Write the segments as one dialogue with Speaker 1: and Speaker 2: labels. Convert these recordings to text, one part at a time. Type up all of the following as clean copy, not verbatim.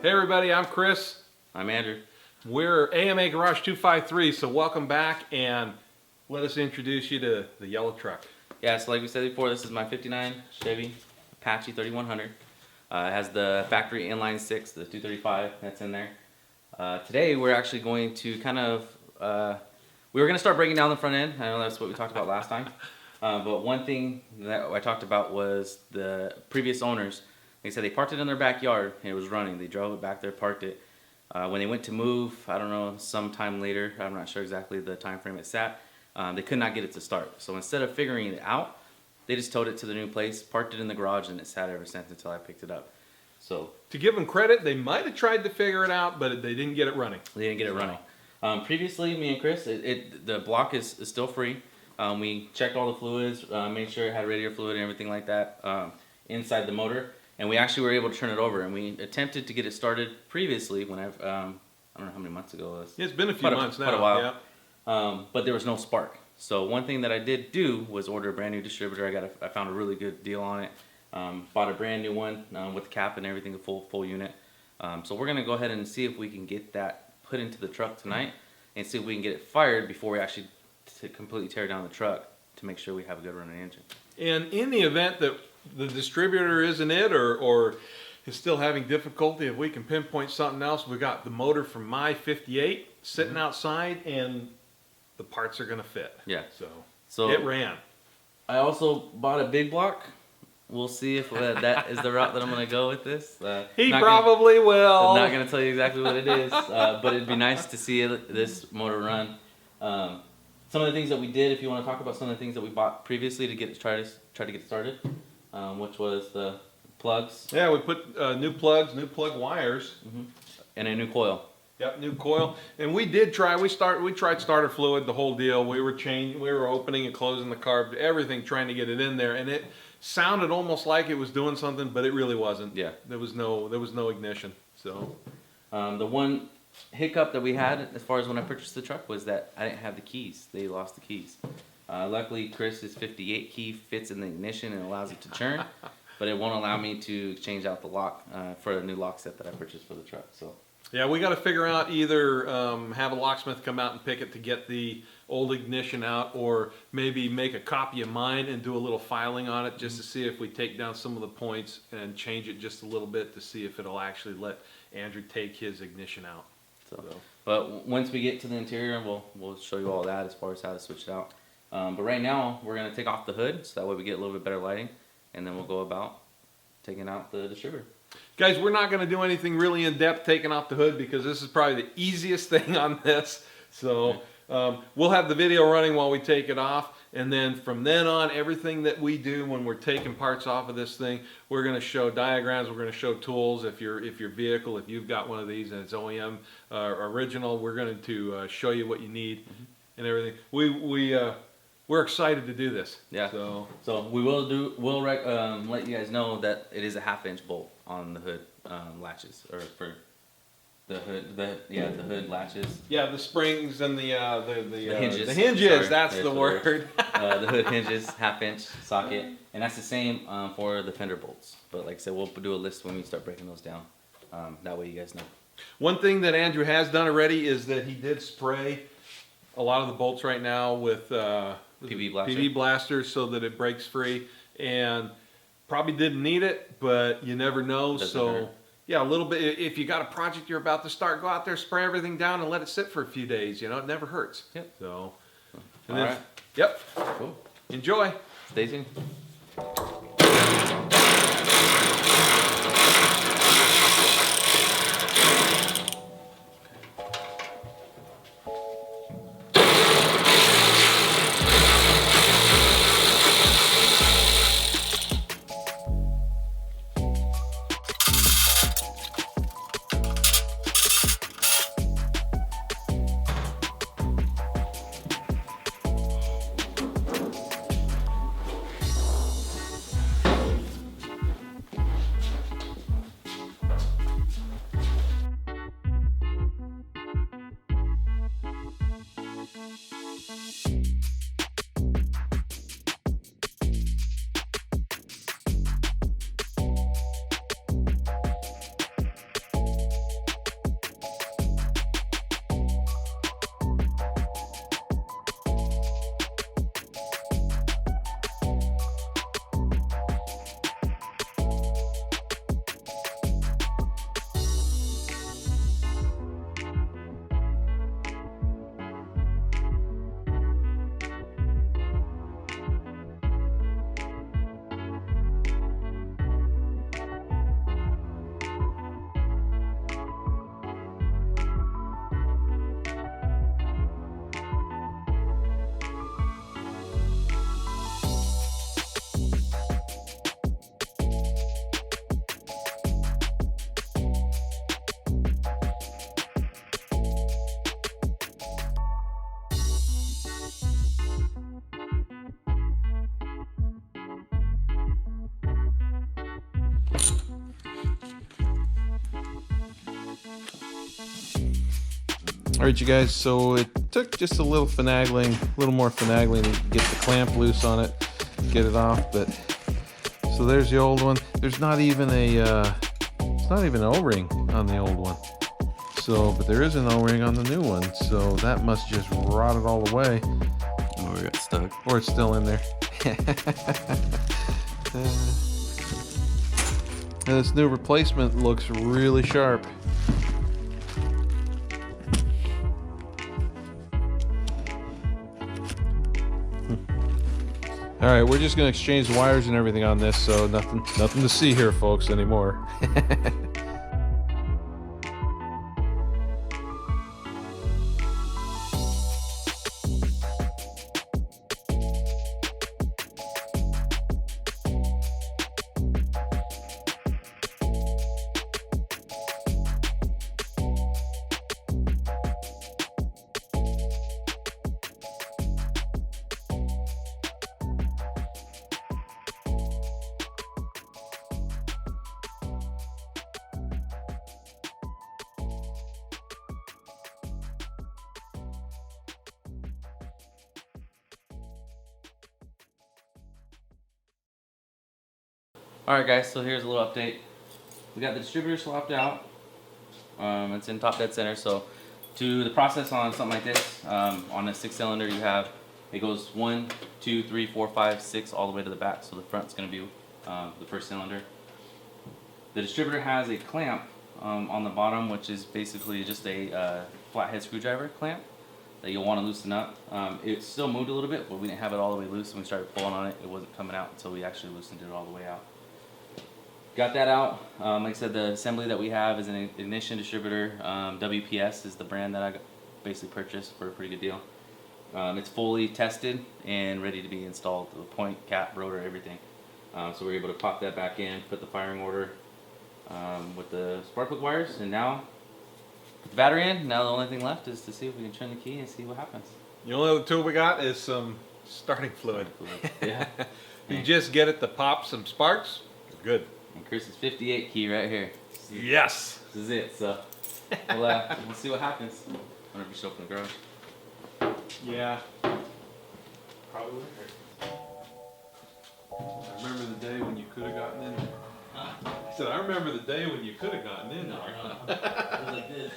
Speaker 1: Hey everybody, I'm Chris.
Speaker 2: I'm Andrew.
Speaker 1: We're AMA Garage 253, so welcome back and let us introduce you to the yellow truck.
Speaker 2: Yeah, so like we said before, this is my 59 Chevy Apache 3100. It has the factory inline 6, the 235 that's in there. Today we're actually going to we were going to start breaking down the front end. I know that's what we talked about last time. But one thing that I talked about was the previous owners. They said they parked it in their backyard and it was running. They drove it back there, parked it. When they went to move, I don't know, sometime later, I'm not sure exactly the time frame it sat, they could not get it to start. So instead of figuring it out, they just towed it to the new place, parked it in the garage, and it sat ever since until I picked it up. So
Speaker 1: to give them credit, they might have tried to figure it out, but they didn't get it running.
Speaker 2: They didn't get it running. Previously, me and Chris, the block is still free. We checked all the fluids, made sure it had radiator fluid and everything like that inside the motor. And we actually were able to turn it over, and we attempted to get it started previously when I don't know how many months ago it was.
Speaker 1: It's been a few months now.
Speaker 2: Quite a while. Yeah. But there was no spark. So one thing that I did do was order a brand new distributor. I found a really good deal on it. Bought a brand new one with the cap and everything, a full unit. So we're gonna go ahead and see if we can get that put into the truck tonight, and see if we can get it fired before we actually completely tear down the truck to make sure we have a good running engine.
Speaker 1: And in the event that the distributor isn't it, or is still having difficulty, if we can pinpoint something else, we got the motor from my 58 sitting outside, and the parts are gonna fit.
Speaker 2: Yeah.
Speaker 1: So it ran.
Speaker 2: I also bought a big block. We'll see if that is the route that I'm gonna go with this.
Speaker 1: He probably will.
Speaker 2: I'm not gonna tell you exactly what it is, but it'd be nice to see this motor run. Some of the things that we did, if you want to talk about some of the things that we bought previously to try to get started, which was the plugs.
Speaker 1: Yeah, we put new plugs, new plug wires,
Speaker 2: and a new coil.
Speaker 1: Yep, new coil. And we did try. We tried starter fluid, the whole deal. We were opening and closing the carb, everything, trying to get it in there, and it sounded almost like it was doing something, but it really wasn't. Yeah, there was no ignition. So
Speaker 2: the one hiccup that we had as far as when I purchased the truck was that I didn't have the keys. They lost the keys. Luckily, Chris's 58 key fits in the ignition and allows it to turn, but it won't allow me to change out the lock for a new lock set that I purchased for the truck. So
Speaker 1: yeah, we got to figure out either have a locksmith come out and pick it to get the old ignition out, or maybe make a copy of mine and do a little filing on it just to see if we take down some of the points and change it just a little bit to see if it'll actually let Andrew take his ignition out. So.
Speaker 2: But once we get to the interior, we'll show you all that as far as how to switch it out. But right now, we're going to take off the hood so that way we get a little bit better lighting, and then we'll go about taking out the distributor.
Speaker 1: Guys, we're not going to do anything really in-depth taking off the hood because this is probably the easiest thing on this. So we'll have the video running while we take it off, and then from then on, everything that we do when we're taking parts off of this thing, we're going to show diagrams, we're going to show tools. If your vehicle, if you've got one of these and it's OEM original, we're going to show you what you need and everything. We're excited to do this.
Speaker 2: Yeah. So we'll let you guys know that it is a 1/2-inch bolt on the hood latches, or for the hood. The hood latches.
Speaker 1: Yeah, the springs and the hinges. The
Speaker 2: hinges.
Speaker 1: Sorry, that's the word.
Speaker 2: The hood hinges, 1/2-inch socket, and that's the same for the fender bolts. But like I said, we'll do a list when we start breaking those down. That way you guys know.
Speaker 1: One thing that Andrew has done already is that he did spray a lot of the bolts right now with PV blasters so that it breaks free, and probably didn't need it, but you never know. So yeah, a little bit. If you got a project you're about to start, go out there, spray everything down, and let it sit for a few days. You know, it never hurts.
Speaker 2: Yep.
Speaker 1: So,
Speaker 2: all right.
Speaker 1: Yep.
Speaker 2: Cool.
Speaker 1: Enjoy.
Speaker 2: Stay tuned.
Speaker 1: All right, you guys, so it took just a little more finagling to get the clamp loose on it, get it off, but so there's the old one. There's not even it's not even an O-ring on the old one. So, but there is an O-ring on the new one, so that must just rot it all the way.
Speaker 2: Or it got stuck.
Speaker 1: Or it's still in there. And this new replacement looks really sharp. All right, we're just gonna exchange the wires and everything on this, so nothing to see here, folks, anymore.
Speaker 2: Alright guys, so here's a little update. We got the distributor swapped out. It's in top dead center, so to the process on something like this, on a 6-cylinder it goes 1, 2, 3, 4, 5, 6 all the way to the back, so the front's going to be the first cylinder. The distributor has a clamp on the bottom, which is basically just a flathead screwdriver clamp that you'll want to loosen up. It still moved a little bit, but we didn't have it all the way loose. When we started pulling on it, it wasn't coming out until we actually loosened it all the way out. Got that out. Like I said, the assembly that we have is an ignition distributor. WPS is the brand that I basically purchased for a pretty good deal. It's fully tested and ready to be installed. The point, cap, rotor, everything. So we're able to pop that back in, put the firing order with the spark plug wires, and now put the battery in. Now the only thing left is to see if we can turn the key and see what happens.
Speaker 1: The only other tool we got is some starting fluid.
Speaker 2: Yeah.
Speaker 1: You just get it to pop some sparks, you're good.
Speaker 2: And Chris's 58 key right here.
Speaker 1: Yes.
Speaker 2: This is it. So we'll see what happens whenever we show up in the garage.
Speaker 1: Yeah. Probably. I remember the day when you could have gotten in there. I said, I remember the day when you could have gotten in there.
Speaker 2: No. It was like this.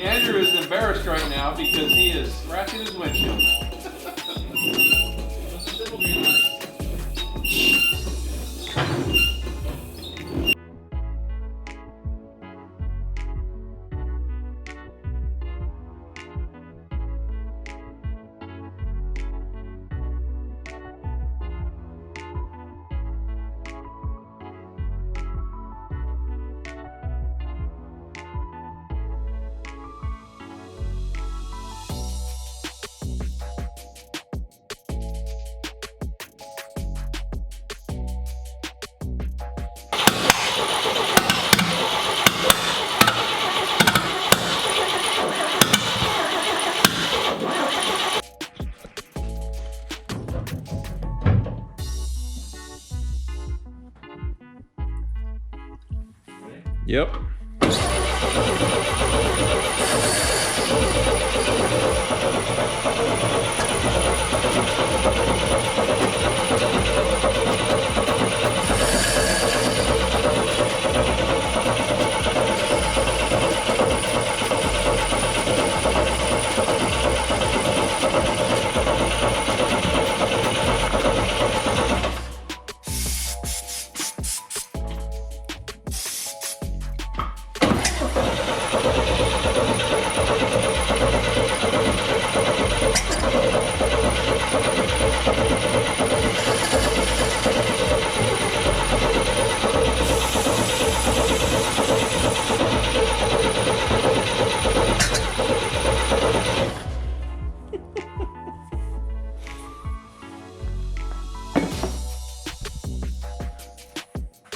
Speaker 1: Andrew is embarrassed right now because he is scratching his windshield. Yep.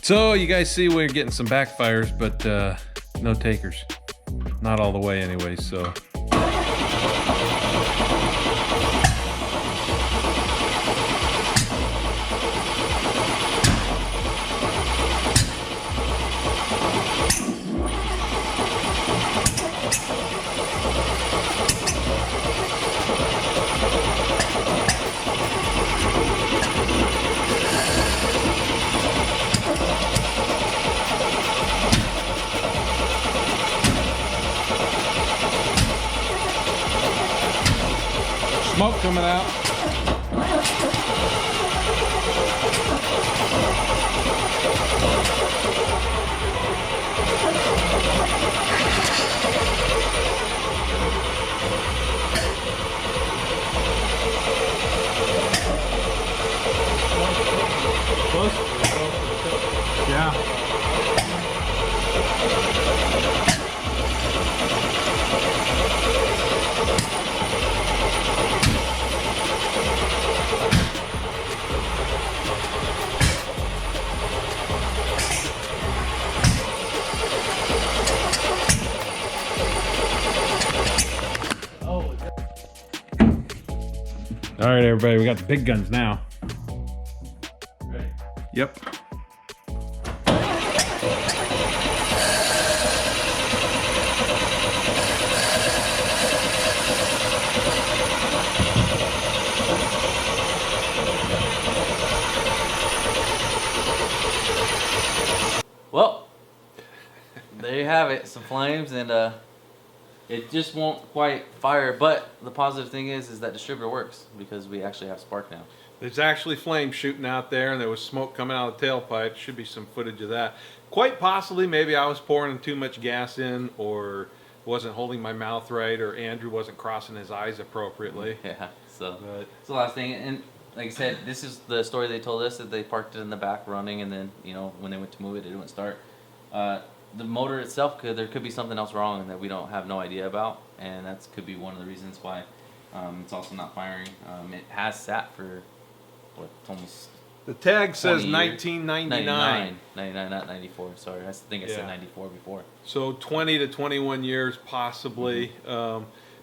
Speaker 1: So you guys see we're getting some backfires, but no takers. Not all the way anyway, so. Smoke coming out. Close? Yeah. All right, everybody, we got the big guns now.
Speaker 2: Ready?
Speaker 1: Yep.
Speaker 2: Well, there you have it, some flames, and it just won't quite fire. But the positive thing is that distributor works because we actually have spark now.
Speaker 1: There's actually flames shooting out there, and there was smoke coming out of the tailpipe. Should be some footage of that. Quite possibly, maybe I was pouring too much gas in, or wasn't holding my mouth right, or Andrew wasn't crossing his eyes appropriately.
Speaker 2: Yeah, so
Speaker 1: But
Speaker 2: it's the last thing. And like I said, this is the story they told us, that they parked it in the back running, and then, you know, when they went to move it, it wouldn't start. The motor itself, there could be something else wrong that we don't have no idea about, and that could be one of the reasons why it's also not firing. It has sat for what, almost
Speaker 1: the tag says
Speaker 2: 20 years.
Speaker 1: 1999.
Speaker 2: 99, not 94. Sorry, I think I said
Speaker 1: Yeah.
Speaker 2: 94 before.
Speaker 1: So 20 to 21 years, possibly.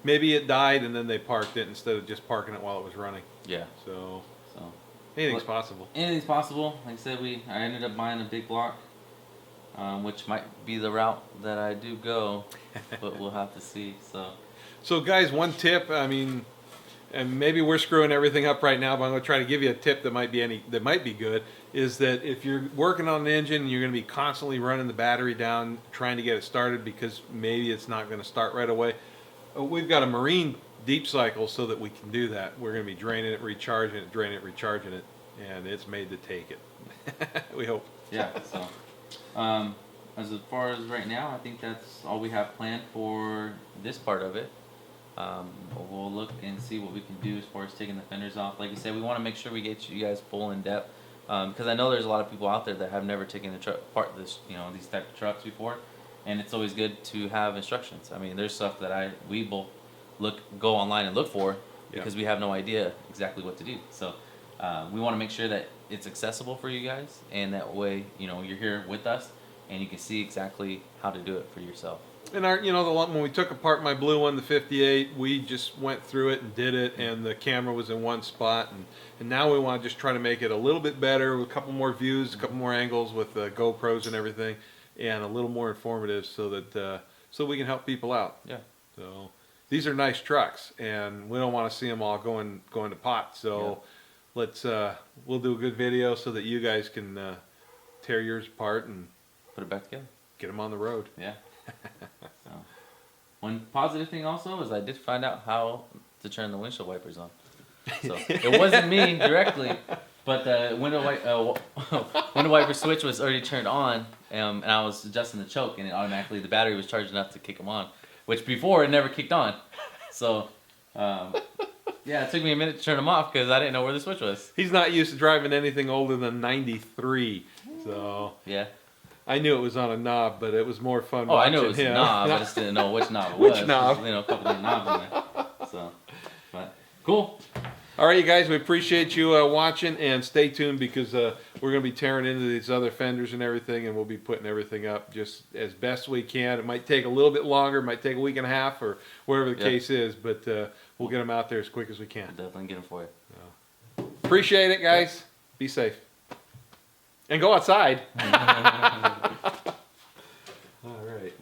Speaker 1: Maybe it died, and then they parked it instead of just parking it while it was running.
Speaker 2: Yeah.
Speaker 1: So
Speaker 2: So
Speaker 1: anything's possible.
Speaker 2: anything's possible. Like I said, I ended up buying a big block, which might be the route that I do go, but we'll have to see.
Speaker 1: So guys, one tip, I mean, and maybe we're screwing everything up right now, but I'm going to try to give you a tip that might be good, is that if you're working on an engine, you're going to be constantly running the battery down, trying to get it started, because maybe it's not going to start right away. We've got a marine deep cycle so that we can do that. We're going to be draining it, recharging it, draining it, recharging it, and it's made to take it. We hope.
Speaker 2: Yeah, so as far as right now, I think that's all we have planned for this part of it. We'll look and see what we can do as far as taking the fenders off. Like I said, we want to make sure we get you guys full in depth, because I know there's a lot of people out there that have never taken the truck apart, these type of trucks before, and it's always good to have instructions. I mean, there's stuff that we both go online and look for because we have no idea exactly what to do. So we want to make sure that it's accessible for you guys, and that way, you're here with us and you can see exactly how to do it for yourself.
Speaker 1: And when we took apart my blue one, the 58, we just went through it and did it, and the camera was in one spot, and now we want to just try to make it a little bit better with a couple more views, a couple more angles with GoPros and everything, and a little more informative so that so we can help people out.
Speaker 2: Yeah.
Speaker 1: So these are nice trucks, and we don't want to see them all going to pot. So let's we'll do a good video so that you guys can tear yours apart and
Speaker 2: Put it back together.
Speaker 1: get them on the road.
Speaker 2: Yeah. So, one positive thing also is I did find out how to turn the windshield wipers on. So it wasn't me directly, but the window wiper switch was already turned on, and I was adjusting the choke, and the battery was charged enough to kick them on, which before it never kicked on. So it Yeah, it took me a minute to turn them off because I didn't know where the switch was.
Speaker 1: He's not used to driving anything older than 93, so
Speaker 2: Yeah.
Speaker 1: I knew it was on a knob, but it was more fun.
Speaker 2: Oh, I
Speaker 1: watching
Speaker 2: knew it was a
Speaker 1: him.
Speaker 2: knob. I just didn't know which knob it
Speaker 1: Which
Speaker 2: was.
Speaker 1: knob?
Speaker 2: You know, a couple different knobs in there. So, but cool.
Speaker 1: All right, you guys, we appreciate you watching, and stay tuned because we're going to be tearing into these other fenders and everything, and we'll be putting everything up just as best we can. It might take a little bit longer, it might take a week and a half, or whatever the case is, but we'll get them out there as quick as we can.
Speaker 2: I'll definitely get them for you.
Speaker 1: Appreciate it, guys. Be safe. And go outside. All right.